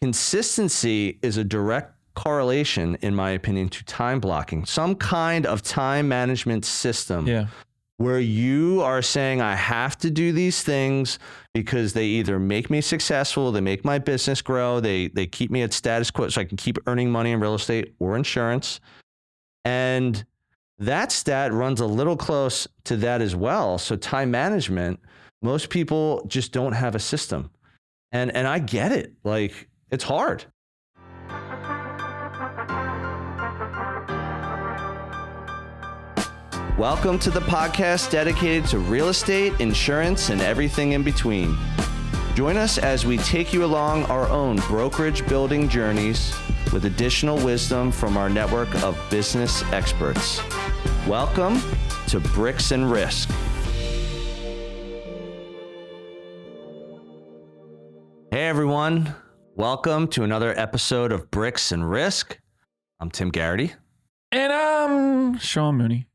consistency is a direct correlation, in my opinion, to time blocking. Some kind of time management system where you are saying, I have to do these things because they either make me successful, they make my business grow, they keep me at status quo so I can keep earning money in real estate or insurance. And that stat runs a little close to that as well. So time management, most people just don't have a system. And I get it. Like, it's hard. Welcome to the podcast dedicated to real estate, insurance, and everything in between. Join us as we take you along our own brokerage building journeys with additional wisdom from our network of business experts. Welcome to Bricks and Risk. Hey everyone, welcome to another episode of Bricks and Risk. I'm Tim Garrity. And I'm Sean Mooney.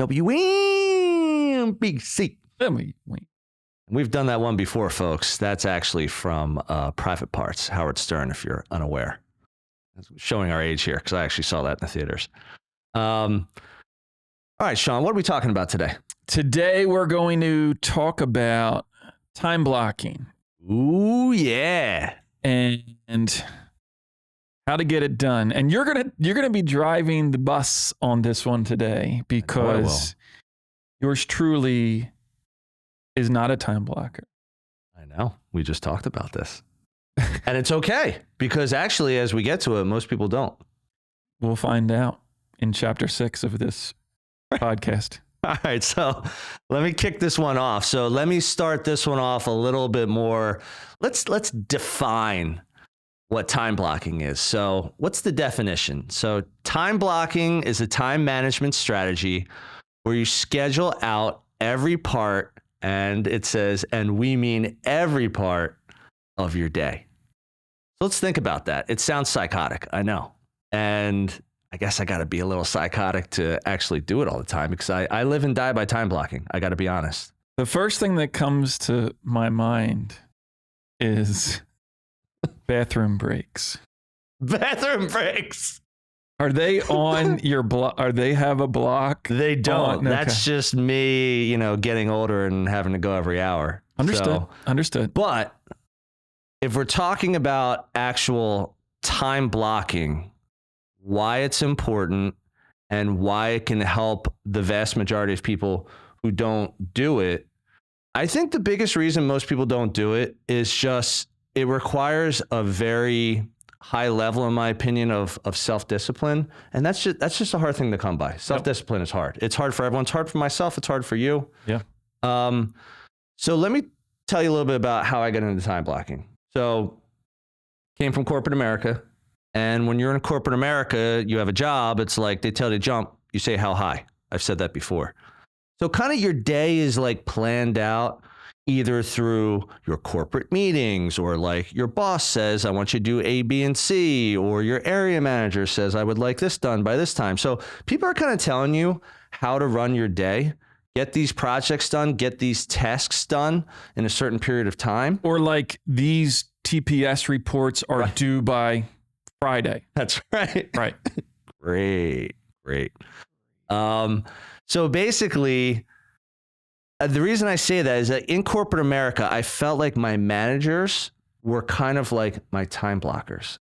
WNBC. We've done that one before, folks. That's actually from Private Parts, Howard Stern, if you're unaware. Showing our age here, because I actually saw that in the theaters. All right, Sean, what are we talking about today? Today, we're going to talk about time blocking. Ooh, yeah. And how to get it done. And you're gonna be driving the bus on this one today because yours truly is not a time blocker. I know. We just talked about this. And it's okay, because actually, as we get to it, most people don't. We'll find out in chapter 6 of this podcast. All right, so let me kick this one off. So let me start this one off a little bit more. Let's define what time blocking is. So what's the definition? So time blocking is a time management strategy where you schedule out every part, and it says, and we mean every part of your day. So let's think about that. It sounds psychotic, I know. And I guess I got to be a little psychotic to actually do it all the time, because I live and die by time blocking. I got to be honest. The first thing that comes to my mind is bathroom breaks. Bathroom breaks. Are they on your block? Are they have a block? They don't. Okay. That's just me, getting older and having to go every hour. Understood. But if we're talking about actual time blocking, why it's important and why it can help the vast majority of people who don't do it, I think the biggest reason most people don't do it is just it requires a very high level, in my opinion, of self-discipline. And that's just a hard thing to come by. Self-discipline is hard. It's hard for everyone. It's hard for myself. It's hard for you. Yeah. So let me tell you a little bit about how I got into time blocking. So came from corporate America. And when you're in corporate America, you have a job. It's like they tell you to jump. You say, how high? I've said that before. So kind of your day is like planned out either through your corporate meetings, or like your boss says, I want you to do A, B, and C, or your area manager says, I would like this done by this time. So people are kind of telling you how to run your day, get these projects done, get these tasks done in a certain period of time. Or like these TPS reports are due by Friday. That's right. Right. Great. So basically, the reason I say that is that in corporate America, I felt like my managers were kind of like my time blockers.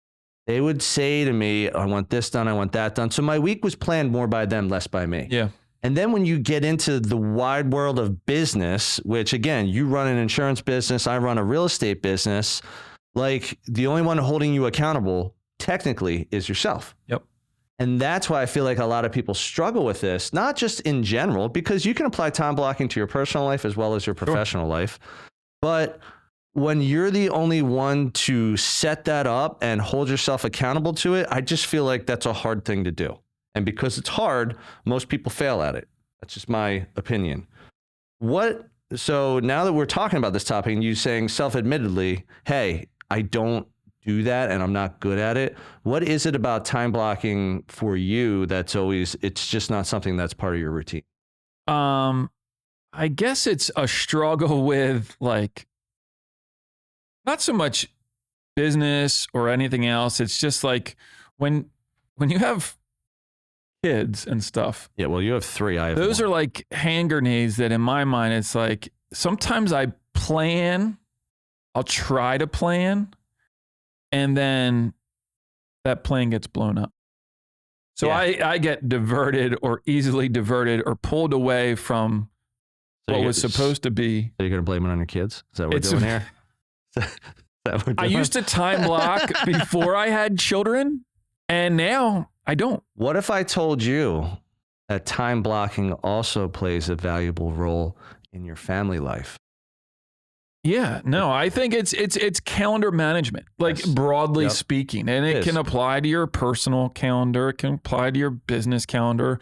They would say to me, I want this done, I want that done. So my week was planned more by them, less by me. Yeah. And then when you get into the wide world of business, which again, you run an insurance business, I run a real estate business, like the only one holding you accountable technically is yourself. Yep. And that's why I feel like a lot of people struggle with this, not just in general, because you can apply time blocking to your personal life as well as your professional life. But when you're the only one to set that up and hold yourself accountable to it, I just feel like that's a hard thing to do. And because it's hard, most people fail at it. That's just my opinion. So now that we're talking about this topic and you saying self-admittedly, hey, I don't do that and I'm not good at it. What is it about time blocking for you it's just not something that's part of your routine? I guess it's a struggle with like, not so much business or anything else. It's just like when you have kids and stuff. Yeah, well, you have 3. I have those 1. are like hand grenades that in my mind, it's like sometimes I'll try to plan, and then that plan gets blown up. So I get diverted or easily diverted or pulled away from what was supposed to be. So you're going to blame it on your kids? Is that what we're doing here? I used to time block before I had children, and now I don't. What if I told you that time blocking also plays a valuable role in your family life? Yeah, no, I think it's calendar management, like broadly speaking, and it can apply to your personal calendar, it can apply to your business calendar,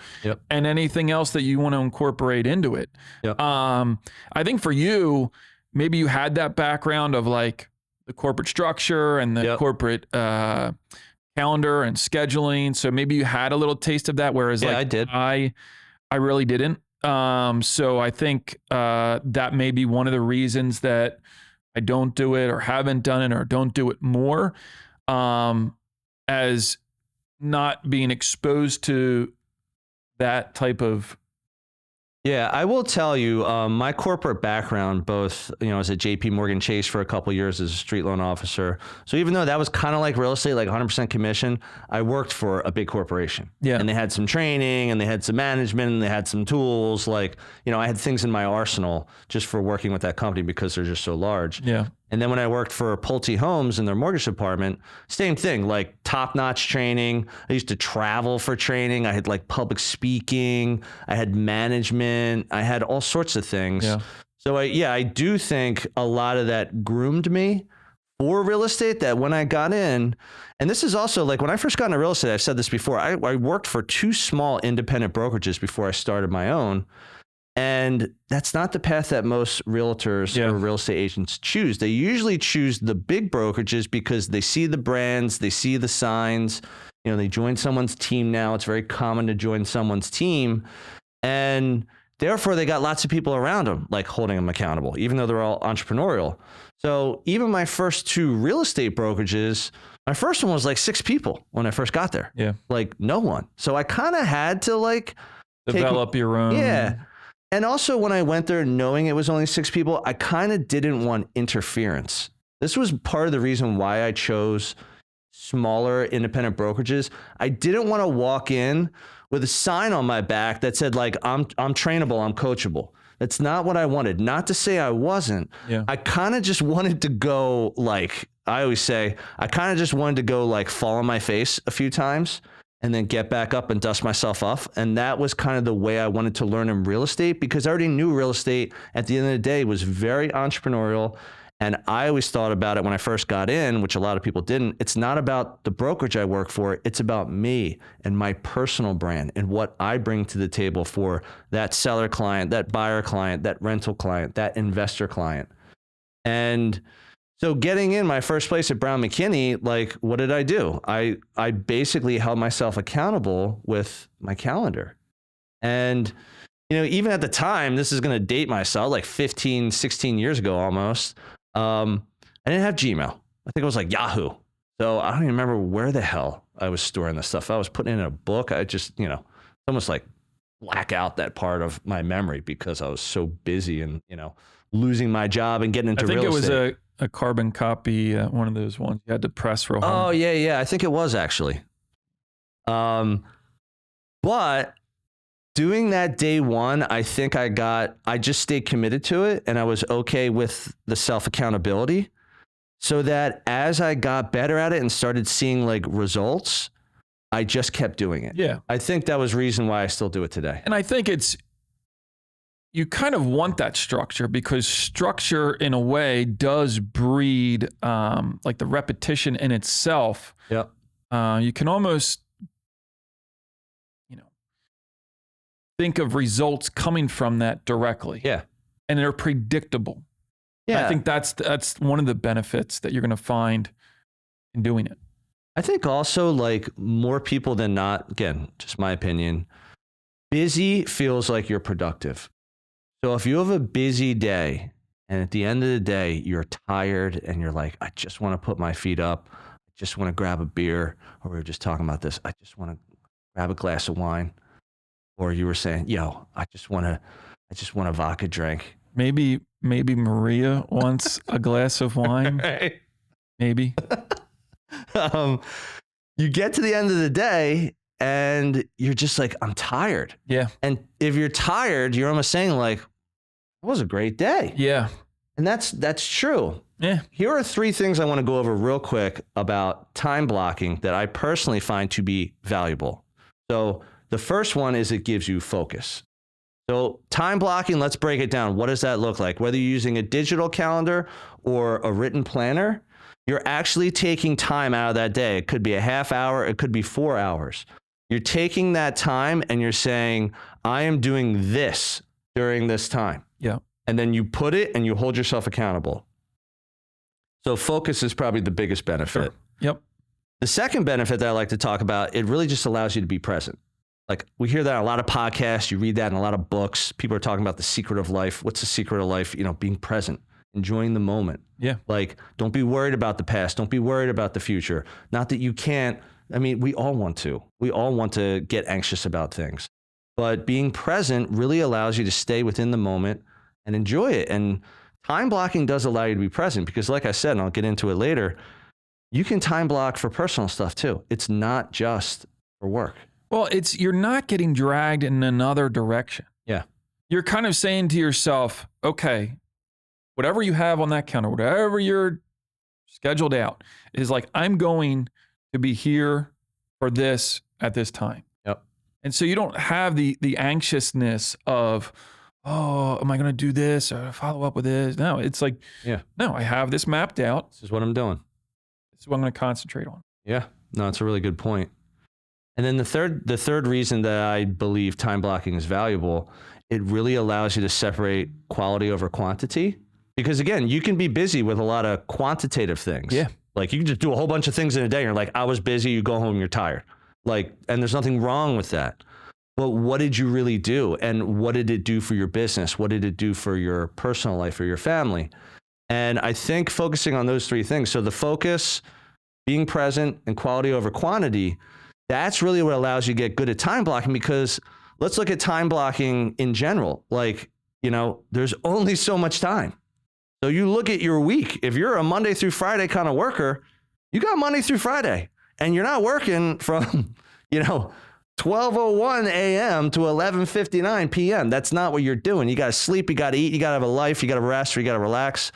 and anything else that you want to incorporate into it. I think for you, maybe you had that background of like the corporate structure and the corporate calendar and scheduling, so maybe you had a little taste of that. Whereas like I did. I really didn't. So I think that may be one of the reasons that I don't do it or haven't done it or don't do it more, as not being exposed to that type of. Yeah, I will tell you, my corporate background, both, I was at JP Morgan Chase for a couple of years as a street loan officer. So even though that was kind of like real estate, like 100% commission, I worked for a big corporation. Yeah. And they had some training and they had some management and they had some tools. Like, I had things in my arsenal just for working with that company because they're just so large. Yeah. And then when I worked for Pulte Homes in their mortgage department, same thing, like top-notch training. I used to travel for training. I had like public speaking. I had management. I had all sorts of things. Yeah. So I do think a lot of that groomed me for real estate, that when I got in, and this is also like when I first got into real estate, I've said this before, I worked for 2 small independent brokerages before I started my own. And that's not the path that most realtors or real estate agents choose. They usually choose the big brokerages because they see the brands, they see the signs. They join someone's team now. It's very common to join someone's team. And therefore, they got lots of people around them, like holding them accountable, even though they're all entrepreneurial. So even my first 2 real estate brokerages, my first one was like 6 people when I first got there. Yeah. Like no one. So I kind of had to like develop your own. Yeah. And also when I went there knowing it was only 6 people, I kind of didn't want interference. This was part of the reason why I chose smaller independent brokerages. I didn't want to walk in with a sign on my back that said like, I'm trainable, I'm coachable. That's not what I wanted. Not to say I wasn't. Yeah. I kind of just wanted to go like, I always say, I kind of just wanted to go like fall on my face a few times and then get back up and dust myself off. And that was kind of the way I wanted to learn in real estate, because I already knew real estate at the end of the day was very entrepreneurial. And I always thought about it when I first got in, which a lot of people didn't. It's not about the brokerage I work for. It's about me and my personal brand and what I bring to the table for that seller client, that buyer client, that rental client, that investor client. And so getting in my first place at Brown McKinney, like, what did I do? I basically held myself accountable with my calendar. And, even at the time, this is going to date myself, like 15, 16 years ago almost, I didn't have Gmail. I think it was like Yahoo. So I don't even remember where the hell I was storing this stuff. I was putting it in a book. I just, almost like black out that part of my memory because I was so busy and, losing my job and getting into real estate. I think it was a carbon copy, one of those ones you had to press real hard. Oh, yeah. I think it was actually. But doing that day one, I think I just stayed committed to it, and I was okay with the self-accountability, so that as I got better at it and started seeing like results, I just kept doing it. Yeah. I think that was the reason why I still do it today. And I think you kind of want that structure, because structure in a way does breed like the repetition in itself. Yep. You can almost, think of results coming from that directly. Yeah. And they're predictable. Yeah. And I think that's one of the benefits that you're going to find in doing it. I think also, like, more people than not, again, just my opinion, busy feels like you're productive. So if you have a busy day And at the end of the day, you're tired and you're like, I just want to put my feet up. I just want to grab a beer. Or we were just talking about this. I just want to grab a glass of wine. Or you were saying, yo, I just want a vodka drink. Maybe Maria wants a glass of wine. Right. Maybe. You get to the end of the day and you're just like, I'm tired. Yeah. And if you're tired, you're almost saying like, it was a great day. Yeah. And that's true. Yeah. Here are 3 things I want to go over real quick about time blocking that I personally find to be valuable. So the first one is it gives you focus. So time blocking, let's break it down. What does that look like? Whether you're using a digital calendar or a written planner, you're actually taking time out of that day. It could be a half hour. It could be 4 hours. You're taking that time and you're saying, I am doing this during this time. Yeah. And then you put it and you hold yourself accountable. So focus is probably the biggest benefit. Sure. Yep. The second benefit that I like to talk about, it really just allows you to be present. Like we hear that in a lot of podcasts, you read that in a lot of books. People are talking about the secret of life. What's the secret of life? Being present, enjoying the moment. Yeah. Like, don't be worried about the past. Don't be worried about the future. Not that you can't. I mean, we all want to. We all want to get anxious about things. But being present really allows you to stay within the moment and enjoy it. And time blocking does allow you to be present because, like I said, and I'll get into it later, you can time block for personal stuff too. It's not just for work. Well, you're not getting dragged in another direction. Yeah. You're kind of saying to yourself, okay, whatever you have on that counter, whatever you're scheduled out is like, I'm going to be here for this at this time. Yep. And so you don't have the anxiousness of, oh, am I going to do this or follow up with this? No, it's like, no, I have this mapped out. This is what I'm doing. This is what I'm going to concentrate on. Yeah. No, it's a really good point. And then the third reason that I believe time blocking is valuable, it really allows you to separate quality over quantity. Because again, you can be busy with a lot of quantitative things. Yeah. Like you can just do a whole bunch of things in a day and you're like, I was busy, you go home, you're tired. Like, and there's nothing wrong with that. But what did you really do? And what did it do for your business? What did it do for your personal life or your family? And I think focusing on those 3 things, so the focus, being present, and quality over quantity, that's really what allows you to get good at time blocking. Because let's look at time blocking in general. Like, there's only so much time. So you look at your week. If you're a Monday through Friday kind of worker, you got Monday through Friday. And you're not working from, 12:01 a.m. to 11:59 p.m. That's not what you're doing. You got to sleep, you got to eat, you got to have a life, you got to rest, or you got to relax.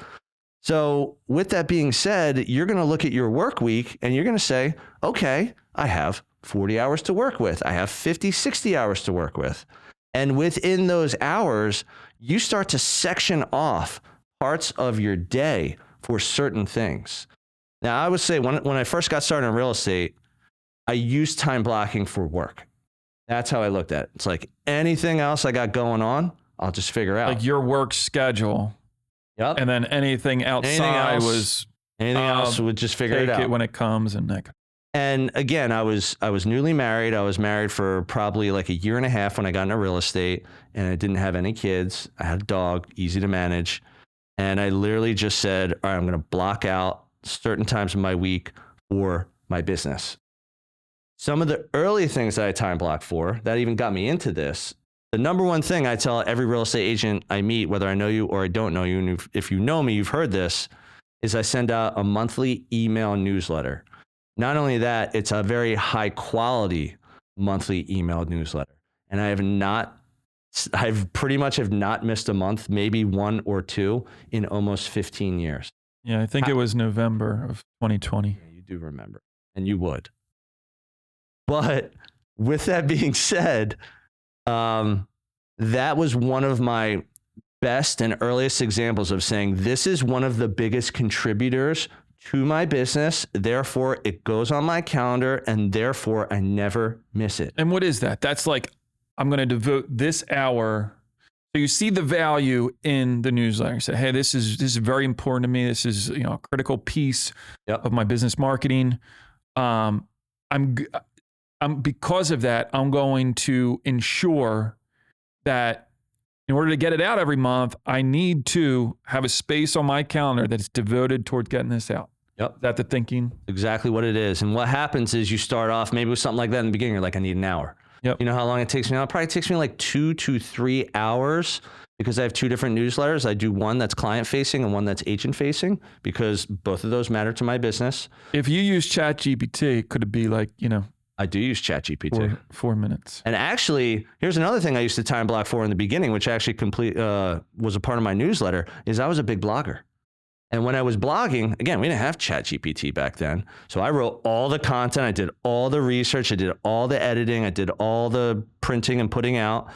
So with that being said, you're going to look at your work week and you're going to say, okay, I have 40 hours to work with. I have 50, 60 hours to work with. And within those hours, you start to section off parts of your day for certain things. Now, I would say when I first got started in real estate, I used time blocking for work. That's how I looked at it. It's like anything else I got going on, I'll just figure out. Like your work schedule. Yep. And then anything outside anything else would just figure it out. Take it when it comes and that. And again, I was newly married. I was married for probably like a year and a half when I got into real estate, and I didn't have any kids. I had a dog, easy to manage. And I literally just said, all right, I'm going to block out certain times of my week for my business. Some of the early things that I time blocked for that even got me into this, the number one thing I tell every real estate agent I meet, whether I know you or I don't know you, and if you know me, you've heard this, is I send out a monthly email newsletter. Not only that, it's a very high quality monthly email newsletter. And I've pretty much have not missed a month, maybe 1 or 2 in almost 15 years. Yeah, I think it was November of 2020. Yeah, you do remember, and you would. But with that being said, that was one of my best and earliest examples of saying, this is one of the biggest contributors to my business. Therefore, it goes on my calendar, and therefore I never miss it. And what is that? That's like, I'm going to devote this hour. So you see the value in the newsletter. You say, hey, this is very important to me. This is, a critical piece of my business marketing. I'm because of that, I'm going to ensure that in order to get it out every month, I need to have a space on my calendar that's devoted toward getting this out. Yep. Is that the thinking? Exactly what it is. And what happens is you start off maybe with something like that in the beginning. You're like, I need an hour. Yep. You know how long it takes me now? It probably takes me like 2 to 3 hours because I have 2 different newsletters. I do one that's client facing and one that's agent facing because both of those matter to my business. If you use ChatGPT, could it be like, I do use ChatGPT. 4 minutes. And actually, here's another thing I used to time block for in the beginning, which actually was a part of my newsletter, is I was a big blogger. And when I was blogging, again, we didn't have ChatGPT back then. So I wrote all the content. I did all the research. I did all the editing. I did all the printing and putting out.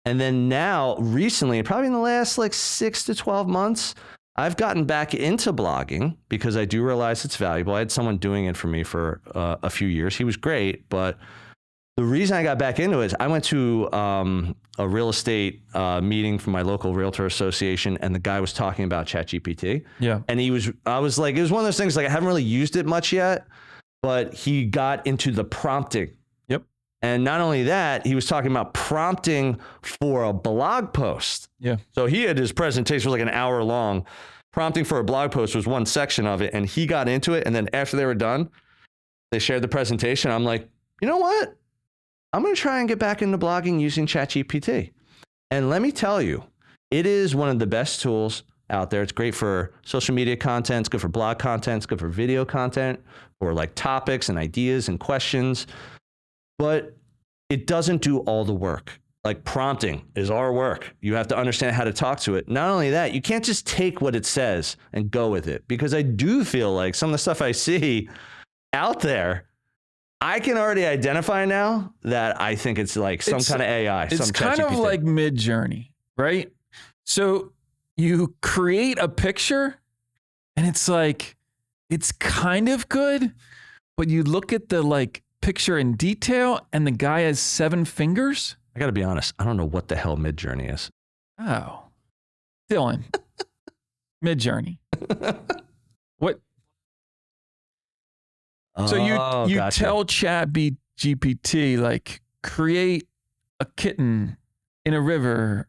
And then now, recently, probably in the last like 6 to 12 months, I've gotten back into blogging because I do realize it's valuable. I had someone doing it for me for a few years. He was great, but the reason I got back into it is I went to a real estate meeting from my local realtor association, and the guy was talking about ChatGPT. Yeah. And I was like, it was one of those things, like I haven't really used it much yet, but he got into the prompting. Yep. And not only that, he was talking about prompting for a blog post. Yeah. So he had his presentation was like an hour long. Prompting for a blog post was one section of it, and he got into it. And then after they were done, they shared the presentation. I'm like, you know what? I'm going to try and get back into blogging using ChatGPT. And let me tell you, it is one of the best tools out there. It's great for social media content. It's good for blog content. It's good for video content or like topics and ideas and questions. But it doesn't do all the work. Like prompting is our work. You have to understand how to talk to it. Not only that, you can't just take what it says and go with it, because I do feel like some of the stuff I see out there, I can already identify now that I think it's like some kind of AI. It's kind of like Mid-Journey, right? So you create a picture and it's like, it's kind of good, but you look at the like picture in detail and the guy has 7 fingers. I got to be honest. I don't know what the hell Mid-Journey is. Oh, Dylan, Mid-Journey. What? So you gotcha. tell ChatGPT, like, create a kitten in a river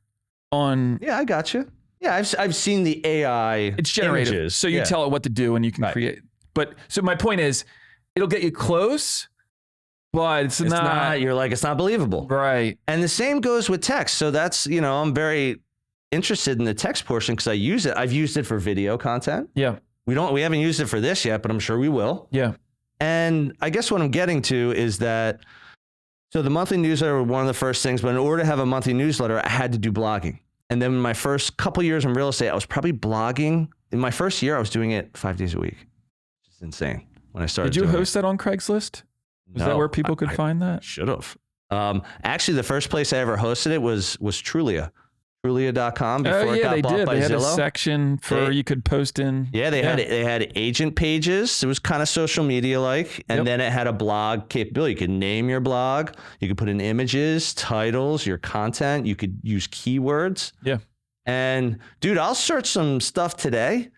on. Yeah, I got you. Yeah, I've seen the AI. It's generated. Images. So you tell it what to do and you can create. But so my point is, it'll get you close, but it's not. You're like, it's not believable. Right. And the same goes with text. So that's, I'm very interested in the text portion because I use it. I've used it for video content. Yeah. We haven't used it for this yet, but I'm sure we will. Yeah. And I guess what I'm getting to is that, so the monthly newsletter was one of the first things, but in order to have a monthly newsletter, I had to do blogging. And then in my first couple years in real estate, I was probably blogging. In my first year, I was doing it 5 days a week. It's insane when I started. Did you host that on Craigslist? Was that where people could find that? Should have. Actually, the first place I ever hosted it was Trulia. Trulia.com before it got bought by They had Zillow. a section for you could post in. Yeah, they had agent pages. It was kind of social media like, and then it had a blog capability. You could name your blog. You could put in images, titles, your content. You could use keywords. Yeah. And dude, I'll search some stuff today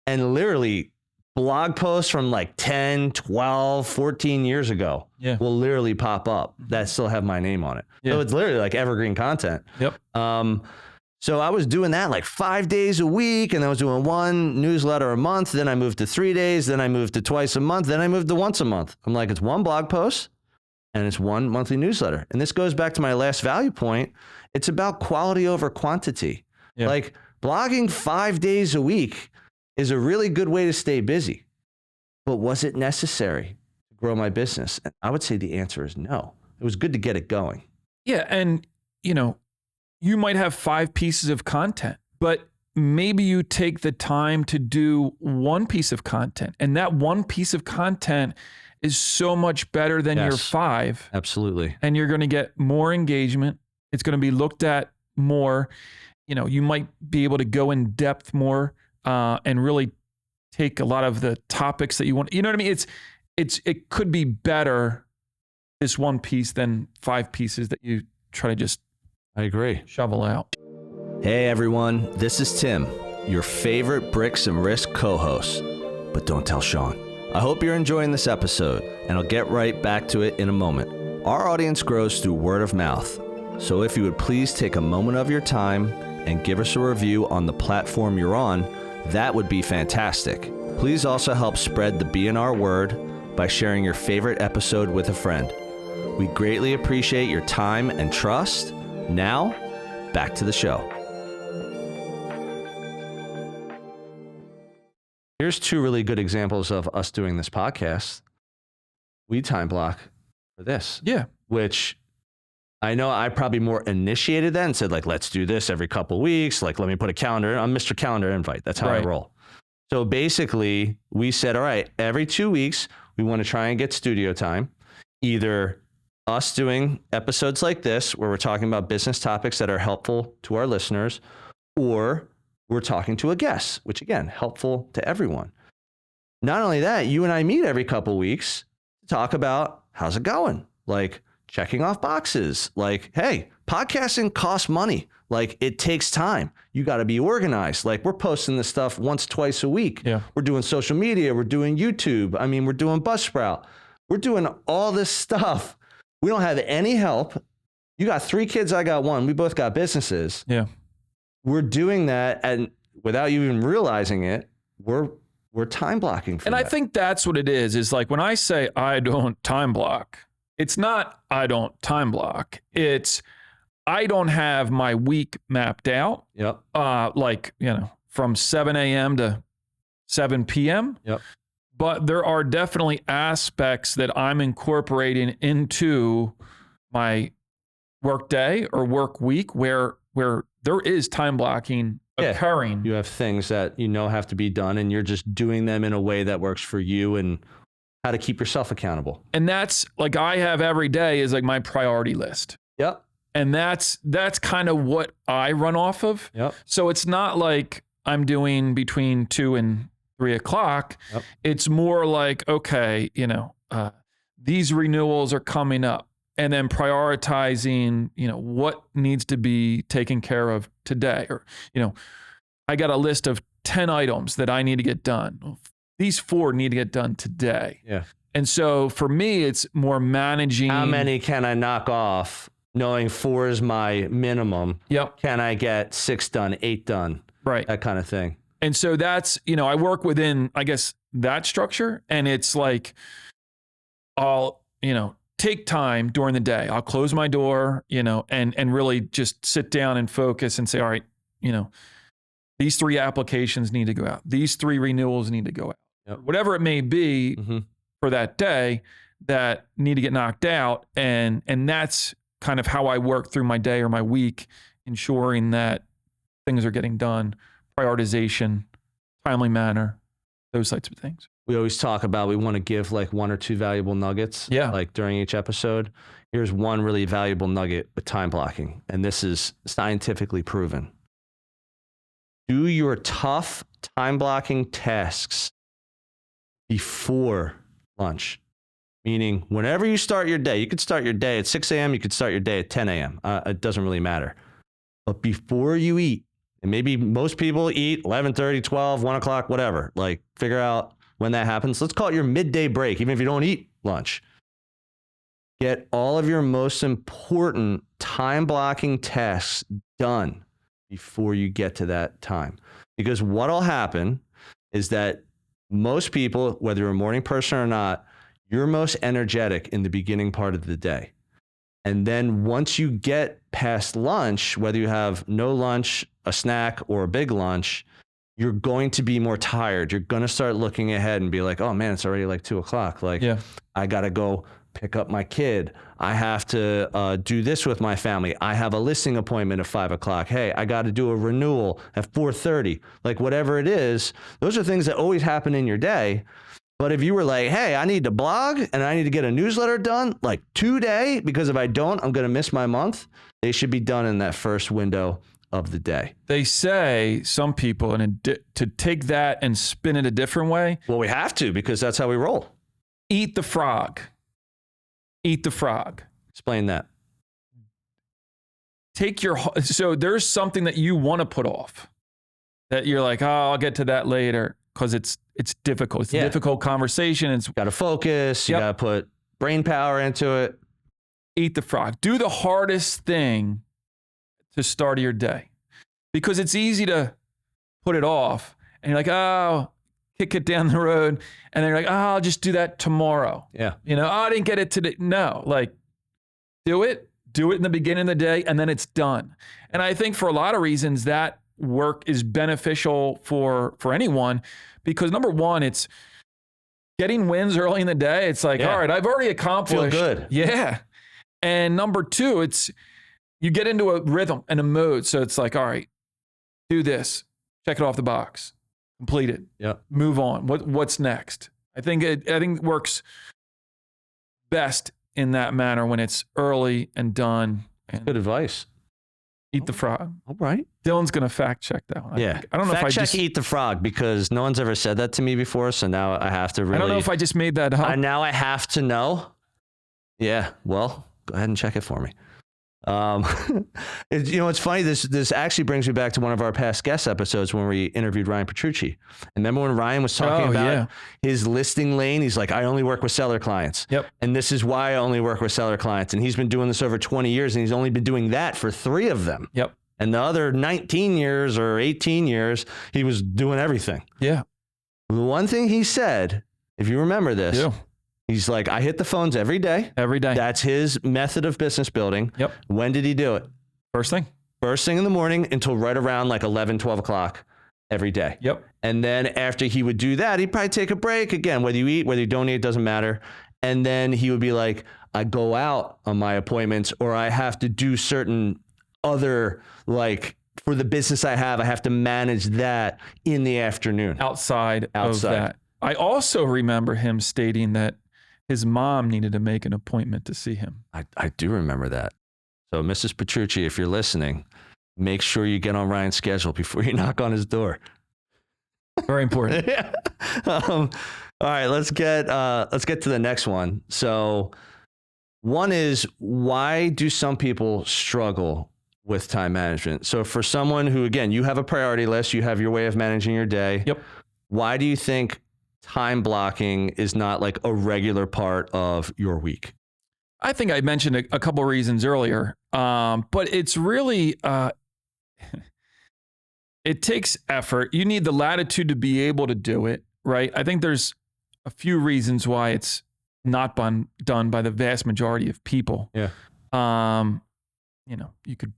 and literally blog posts from like 10, 12, 14 years ago will literally pop up that still have my name on it. So it's literally like evergreen content. Yep. So I was doing that like 5 days a week, and I was doing one newsletter a month. Then I moved to 3 days. Then I moved to twice a month. Then I moved to once a month. I'm like, it's one blog post and it's one monthly newsletter. And this goes back to my last value point. It's about quality over quantity. Yeah. Like blogging 5 days a week is a really good way to stay busy. But was it necessary to grow my business? And I would say the answer is no. It was good to get it going. Yeah. And, you might have 5 pieces of content, but maybe you take the time to do one piece of content, and that one piece of content is so much better than your 5. Absolutely. And you're going to get more engagement. It's going to be looked at more. You might be able to go in depth more and really take a lot of the topics that you want. You know what I mean? It could be better, this one piece, than 5 pieces that you try to just I agree. shovel out. Hey everyone, this is Tim, your favorite Bricks and Risk co-host. But don't tell Sean. I hope you're enjoying this episode, and I'll get right back to it in a moment. Our audience grows through word of mouth, so if you would please take a moment of your time and give us a review on the platform you're on, that would be fantastic. Please also help spread the BNR word by sharing your favorite episode with a friend. We greatly appreciate your time and trust. Now, back to the show. Here's two really good examples of us doing this podcast. We time block for this. Yeah. Which I know I probably more initiated that and said, like, let's do this every couple of weeks. Like, let me put a calendar. I'm Mr. Calendar Invite. That's how I roll. So basically, we said, all right, every 2 weeks, we want to try and get studio time. Either us doing episodes like this, where we're talking about business topics that are helpful to our listeners, or we're talking to a guest, which again, helpful to everyone. Not only that, you and I meet every couple of weeks to talk about how's it going? Like checking off boxes. Like, hey, podcasting costs money. Like it takes time. You got to be organized. Like we're posting this stuff once, twice a week. Yeah. We're doing social media. We're doing YouTube. I mean, we're doing Buzzsprout. We're doing all this stuff. We don't have any help. You got 3 kids. I got 1. We both got businesses. Yeah. We're doing that, and without you even realizing it, we're time blocking for and that. I think that's what it is like when I say I don't time block, it's not I don't time block. It's I don't have my week mapped out. Yep. Like, from 7 a.m. to 7 p.m. Yep. But there are definitely aspects that I'm incorporating into my work day or work week where there is time blocking occurring. You have things that have to be done, and you're just doing them in a way that works for you and how to keep yourself accountable. And that's like I have every day is like my priority list. Yep. And that's kind of what I run off of. Yep. So it's not like I'm doing between 2 and 3 o'clock. Yep. It's more like, okay, these renewals are coming up, and then prioritizing, what needs to be taken care of today. Or, I got a list of 10 items that I need to get done. These 4 need to get done today. Yeah. And so for me, it's more managing. How many can I knock off? Knowing 4 is my minimum. Yep. Can I get 6 done, 8 done? Right. That kind of thing. And so that's, I work within, I guess, that structure. And it's like, I'll, take time during the day. I'll close my door, and really just sit down and focus and say, all right, these 3 applications need to go out. These 3 renewals need to go out. Yep. Whatever it may be for that day that need to get knocked out. And that's kind of how I work through my day or my week, ensuring that things are getting done, prioritization, timely manner, those types of things. We always talk about we want to give like 1 or 2 valuable nuggets like during each episode. Here's one really valuable nugget with time blocking, and this is scientifically proven. Do your tough time blocking tasks before lunch. Meaning, whenever you start your day, you could start your day at 6 a.m., you could start your day at 10 a.m. It doesn't really matter. But before you eat, and maybe most people eat 11:30, 12, 1 o'clock, whatever. Like, figure out when that happens. Let's call it your midday break, even if you don't eat lunch. Get all of your most important time blocking tasks done before you get to that time. Because what'll happen is that most people, whether you're a morning person or not, you're most energetic in the beginning part of the day. And then once you get past lunch, whether you have no lunch, a snack, or a big lunch, you're going to be more tired. You're going to start looking ahead and be like, oh man, it's already like 2 o'clock. Like, I got to go pick up my kid. I have to do this with my family. I have a listing appointment at 5 o'clock. Hey, I got to do a renewal at 4:30. Like whatever it is, those are things that always happen in your day. But if you were like, hey, I need to blog and I need to get a newsletter done like today, because if I don't, I'm going to miss my month. They should be done in that first window of the day. They say, some people, to take that and spin it a different way. Well, we have to, because that's how we roll. Eat the frog. Eat the frog. Explain that. So there's something that you want to put off that you're like, oh, I'll get to that later, because it's difficult. It's a difficult conversation. It's got to focus. You got to put brain power into it. Eat the frog. Do the hardest thing to start your day. because it's easy to put it off and you're like, oh, kick it down the road. And then you're like, oh, I'll just do that tomorrow. Yeah. You know, oh, I didn't get it today. No, like do it in the beginning of the day and then it's done. And I think for a lot of reasons that work is beneficial for anyone because number one, it's getting wins early in the day. It's like, all right, I've already accomplished. Feel good. Yeah. And number two, it's you get into a rhythm and a mood. So it's like, all right, do this, check it off the box, complete it. Yeah. Move on. What's next? I think it works best in that manner when it's early and done. And good advice. Eat the frog. All right. Dylan's going to fact check that one. Yeah. I don't know fact if I check eat the frog because no one's ever said that to me before. So now I have to really. I don't know if I just made that up. Now I have to know. Yeah. Well, go ahead and check it for me. It's funny. This actually brings me back to one of our past guest episodes when we interviewed Ryan Petrucci. And remember when Ryan was talking about his listing lane? He's like, I only work with seller clients. Yep. And this is why I only work with seller clients. And he's been doing this over 20 years and he's only been doing that for 3 of them. Yep. And the other 19 years or 18 years, he was doing everything. Yeah. The one thing he said, if you remember this, he's like, I hit the phones every day. Every day. That's his method of business building. Yep. When did he do it? First thing. First thing in the morning until right around like 11, 12 o'clock every day. Yep. And then after he would do that, he'd probably take a break. Again, whether you eat, whether you don't eat, it doesn't matter. And then he would be like, I go out on my appointments or I have to do certain other, like for the business I have to manage that in the afternoon. Outside. Of that. I also remember him stating that his mom needed to make an appointment to see him. I do remember that. So Mrs. Petrucci, if you're listening, make sure you get on Ryan's schedule before you knock on his door. Very important. All right, let's get to the next one. So one is, why do some people struggle with time management? So for someone who, again, you have a priority list, you have your way of managing your day. Yep. Why do you think time blocking is not like a regular part of your week? I think I mentioned a couple of reasons earlier, but it's really, it takes effort. You need the latitude to be able to do it, right? I think there's a few reasons why it's not done by the vast majority of people. Yeah. You could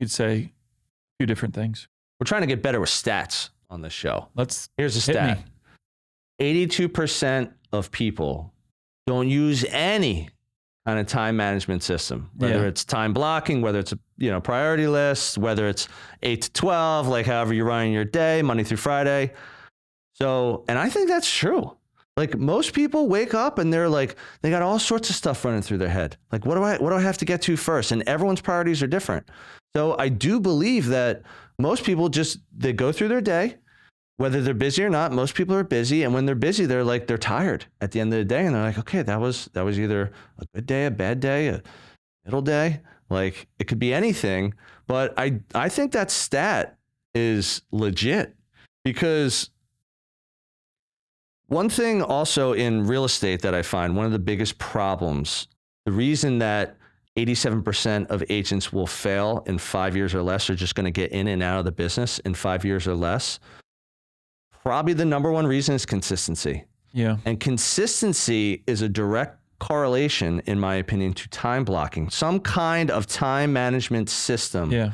say a few different things. We're trying to get better with stats on this show. Here's a stat. 82% of people don't use any kind of time management system, whether it's time blocking, whether it's a priority list, whether it's 8 to 12, like however you're running your day, Monday through Friday. So, and I think that's true. Like most people wake up and they're like, they got all sorts of stuff running through their head. Like, what do I have to get to first? And everyone's priorities are different. So I do believe that most people they go through their day, whether they're busy or not. Most people are busy. And when they're busy, they're tired at the end of the day. And they're like, okay, that was either a good day, a bad day, a middle day. Like it could be anything. But I think that stat is legit because one thing also in real estate that I find one of the biggest problems, the reason that 87% of agents will fail in 5 years or less, are just going to get in and out of the business in 5 years or less. Probably the number one reason is consistency. Yeah. And consistency is a direct correlation, in my opinion, to time blocking. Some kind of time management system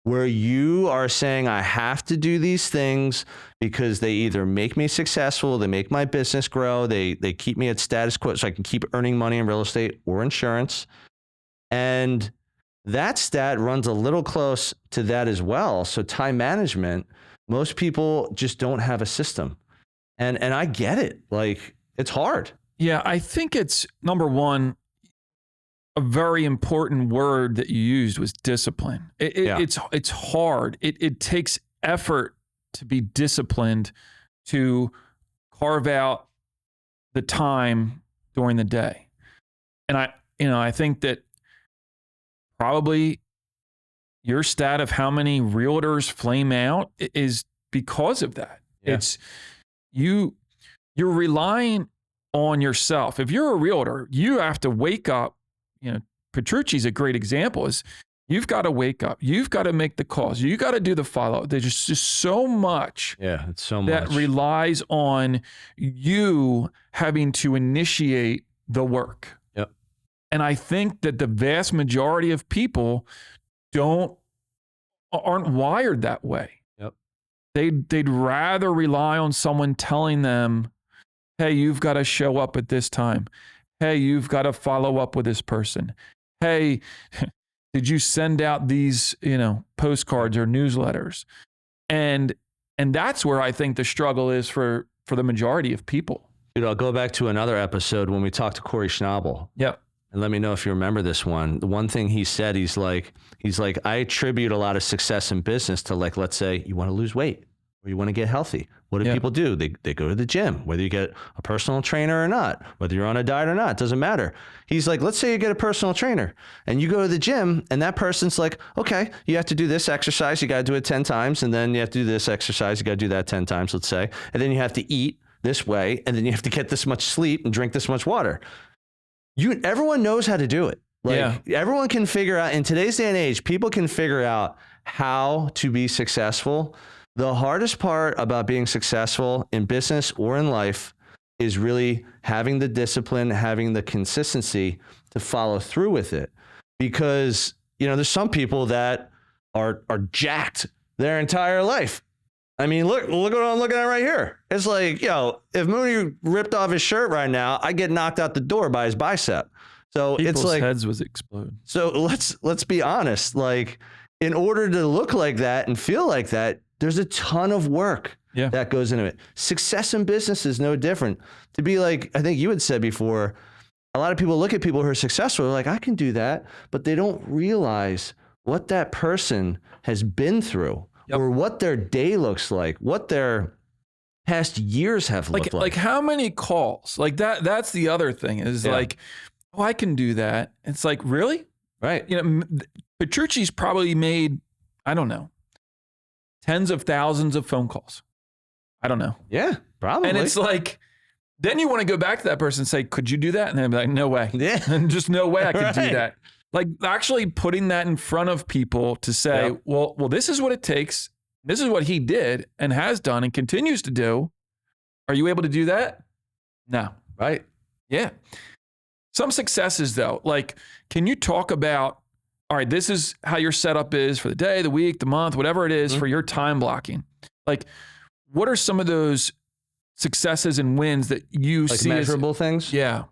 where you are saying, I have to do these things because they either make me successful, they make my business grow, they keep me at status quo so I can keep earning money in real estate or insurance. And that stat runs a little close to that as well. So time management, most people just don't have a system. And I get it. Like, it's hard. Yeah, I think it's, number one, a very important word that you used was discipline. It's hard. It takes effort to be disciplined, to carve out the time during the day. And I think that probably your stat of how many realtors flame out is because of that. Yeah. It's you're relying on yourself. If you're a realtor, you have to wake up. Petrucci's a great example. Is You've got to wake up. You've got to make the calls. You got to do the follow. There's just so much. Yeah, it's so much that relies on you having to initiate the work. Yep. And I think that the vast majority of people aren't wired that way. Yep. They'd rather rely on someone telling them, hey, you've got to show up at this time. Hey, you've got to follow up with this person. Hey, did you send out these, postcards or newsletters? And that's where I think the struggle is for the majority of people. Dude, I'll go back to another episode when we talked to Corey Schnabel. Yep. And let me know if you remember this one. The one thing he said, he's like, I attribute a lot of success in business to, like, let's say you want to lose weight or you want to get healthy. What do people do? They go to the gym, whether you get a personal trainer or not, whether you're on a diet or not, it doesn't matter. He's like, let's say you get a personal trainer and you go to the gym and that person's like, okay, you have to do this exercise. You got to do it 10 times. And then you have to do this exercise. You got to do that 10 times, let's say. And then you have to eat this way. And then you have to get this much sleep and drink this much water. Everyone knows how to do it. Everyone can figure out, in today's day and age, people can figure out how to be successful. The hardest part about being successful in business or in life is really having the discipline, having the consistency to follow through with it. Because, there's some people that are jacked their entire life. I mean, look what I'm looking at right here. It's like, if Mooney ripped off his shirt right now, I'd get knocked out the door by his bicep. So people's it's like heads would explode. So let's be honest. Like, in order to look like that and feel like that, there's a ton of work that goes into it. Success in business is no different. To be like, I think you had said before, a lot of people look at people who are successful, they're like, I can do that, but they don't realize what that person has been through or what their day looks like, what their past years have looked like. Like how many calls? Like that's the other thing is like, oh, I can do that. It's like, really? Right. Petrucci's probably made, I don't know, tens of thousands of phone calls. I don't know. Yeah, probably. And it's like, then you want to go back to that person and say, could you do that? And they'll be like, no way. Yeah. And just no way I could do that. Like actually putting that in front of people to say, well, this is what it takes. This is what he did and has done and continues to do. Are you able to do that? No. Right. Yeah. Some successes though, like, can you talk about, all right, this is how your setup is for the day, the week, the month, whatever it is for your time blocking. Like, what are some of those successes and wins that you see measurable things? Yeah.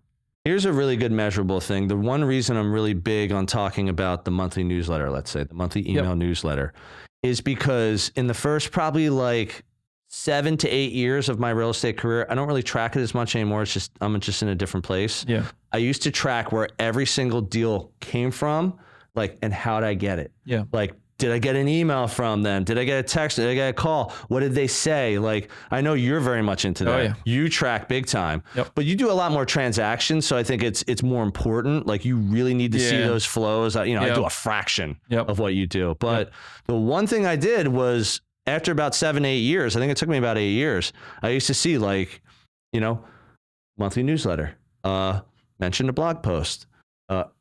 Here's a really good measurable thing. The one reason I'm really big on talking about the monthly newsletter, let's say the monthly email newsletter, is because in the first probably like 7 to 8 years of my real estate career, I don't really track it as much anymore. It's just, I'm just in a different place. Yeah. I used to track where every single deal came from, like, and how did I get it? Yeah. Like, did I get an email from them? Did I get a text? Did I get a call? What did they say? Like, I know you're very much into that. Oh, yeah. You track big time, but you do a lot more transactions. So I think it's more important. Like, you really need to see those flows. I do a fraction of what you do. But the one thing I did was, after about 7, 8 years, I think it took me about 8 years, I used to see, like, monthly newsletter, mentioned a blog post,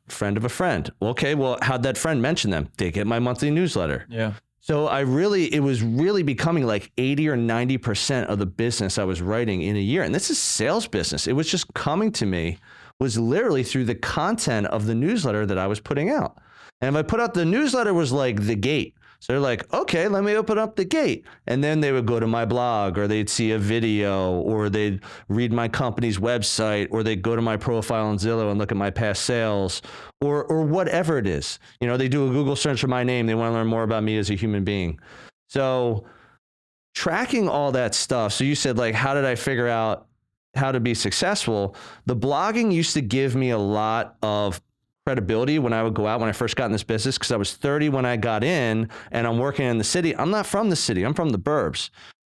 friend of a friend. Okay, well, how'd that friend mention them? They get my monthly newsletter. Yeah. So it was really becoming like 80 or 90% of the business I was writing in a year. And this is sales business. It was just coming to me, was literally through the content of the newsletter that I was putting out. And if I put out the newsletter was like the gate. So they're like, okay, let me open up the gate. And then they would go to my blog, or they'd see a video, or they'd read my company's website, or they'd go to my profile on Zillow and look at my past sales, or whatever it is. They do a Google search for my name. They want to learn more about me as a human being. So tracking all that stuff. So you said, like, how did I figure out how to be successful? The blogging used to give me a lot of credibility when I would go out when I first got in this business, because I was 30 when I got in and I'm working in the city. I'm not from the city. I'm from the burbs.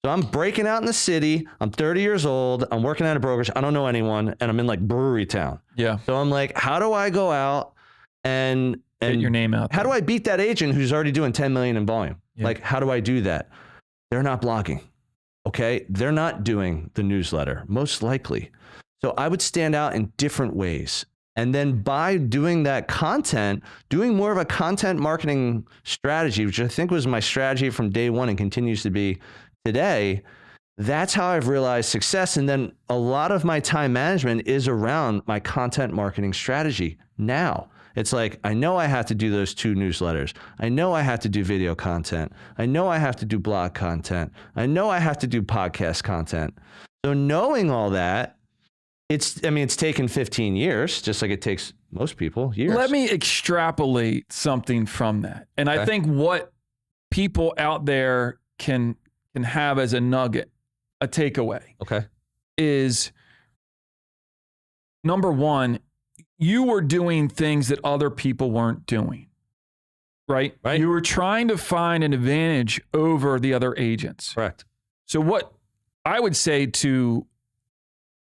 So I'm breaking out in the city. I'm 30 years old. I'm working at a brokerage. I don't know anyone. And I'm in like brewery town. Yeah. So I'm like, how do I go out and get your name out there? How do I beat that agent who's already doing 10 million in volume? Yeah. Like, how do I do that? They're not blogging. Okay. They're not doing the newsletter, most likely. So I would stand out in different ways. And then by doing that content, doing more of a content marketing strategy, which I think was my strategy from day one and continues to be today, that's how I've realized success. And then a lot of my time management is around my content marketing strategy now. It's like, I know I have to do those 2 newsletters. I know I have to do video content. I know I have to do blog content. I know I have to do podcast content. So knowing all that, it's taken 15 years, just like it takes most people years. Let me extrapolate something from that. And I think what people out there can have as a nugget, a takeaway, is number one, you were doing things that other people weren't doing, right? You were trying to find an advantage over the other agents. Correct. So what I would say to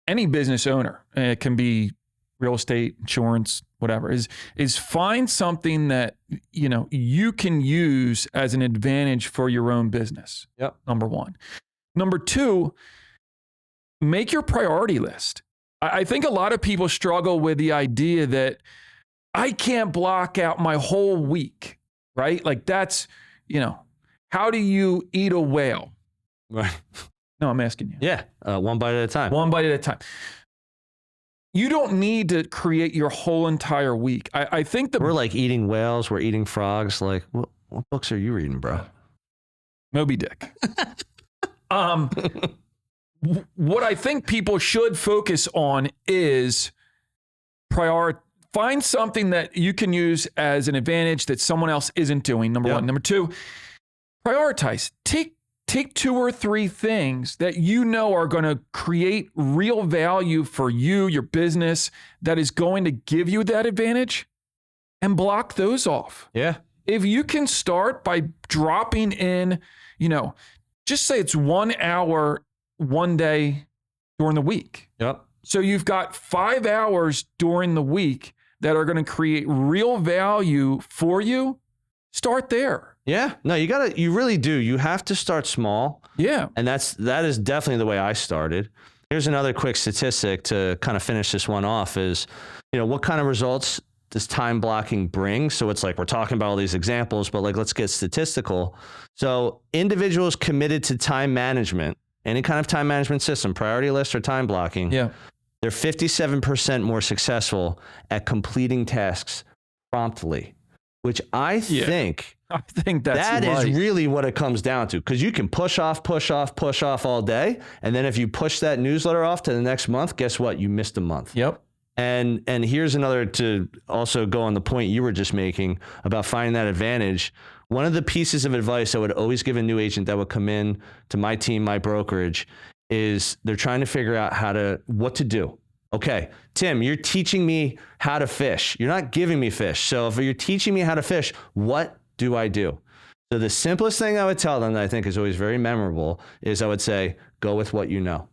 any business owner, and it can be real estate, insurance, whatever, is find something that, you know, you can use as an advantage for your own business. Yep. Number one. Number two, make your priority list. I think a lot of people struggle with the idea that I can't block out my whole week, right? Like that's, you know, how do you eat a whale? Right. No, I'm asking you. Yeah. One bite at a time. One bite at a time. You don't need to create your whole entire week. I think we're like eating whales. We're eating frogs. Like, what books are you reading, bro? Moby Dick. What I think people should focus on is find something that you can use as an advantage that someone else isn't doing. Number one. Number two, prioritize. Take 2 or 3 things that you know are going to create real value for you, your business, that is going to give you that advantage, and block those off. Yeah. If you can start by dropping in, you know, just say it's 1 hour, one day during the week. Yep. So you've got 5 hours during the week that are going to create real value for you. Start there. Yeah. No, you really do. You have to start small. Yeah. And that is definitely the way I started. Here's another quick statistic to kind of finish this one off is, you know, what kind of results does time blocking bring? So it's like, we're talking about all these examples, but like, let's get statistical. So individuals committed to time management, any kind of time management system, priority list or time blocking, they're 57% more successful at completing tasks promptly, which I think that is really what it comes down to. Because you can push off all day. And then if you push that newsletter off to the next month, guess what? You missed a month. Yep. And here's another to also go on the point you were just making about finding that advantage. One of the pieces of advice I would always give a new agent that would come in to my team, my brokerage, is they're trying to figure out what to do. Okay, Tim, you're teaching me how to fish. You're not giving me fish. So if you're teaching me how to fish, what do I do? So the simplest thing I would tell them that I think is always very memorable is I would say, go with what you know.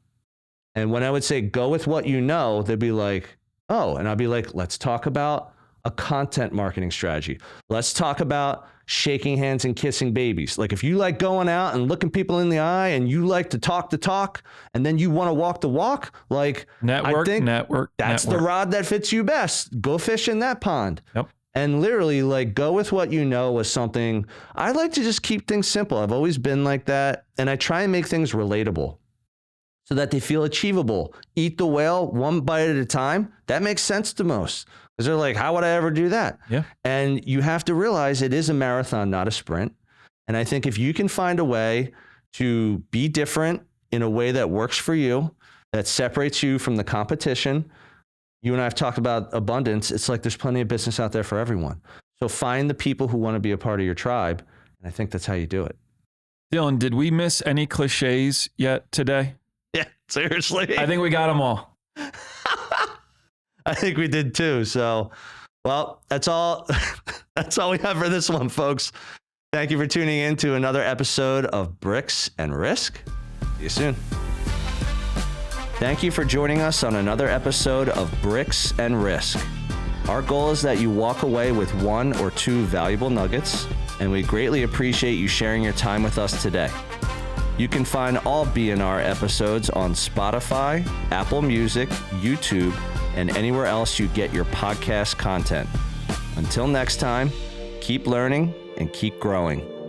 And when I would say, go with what you know, they'd be like, oh, and I'd be like, let's talk about a content marketing strategy. Let's talk about shaking hands and kissing babies. Like if you like going out and looking people in the eye and you like to talk the talk and then you want to walk the walk, like network, that's the rod that fits you best. Go fish in that pond. Yep. And literally like go with what you know was something. I like to just keep things simple. I've always been like that. And I try and make things relatable so that they feel achievable. Eat the whale one bite at a time. That makes sense to most. Because they're like, how would I ever do that? Yeah. And you have to realize it is a marathon, not a sprint. And I think if you can find a way to be different in a way that works for you, that separates you from the competition, you and I have talked about abundance. It's like there's plenty of business out there for everyone. So find the people who want to be a part of your tribe. And I think that's how you do it. Dylan, did we miss any cliches yet today? Yeah, seriously. I think we got them all. I think we did too. So, well, that's all. That's all we have for this one, folks. Thank you for tuning in to another episode of Bricks and Risk. See you soon. Thank you for joining us on another episode of Bricks and Risk. Our goal is that you walk away with 1 or 2 valuable nuggets, and we greatly appreciate you sharing your time with us today. You can find all BNR episodes on Spotify, Apple Music, YouTube, and anywhere else you get your podcast content. Until next time, keep learning and keep growing.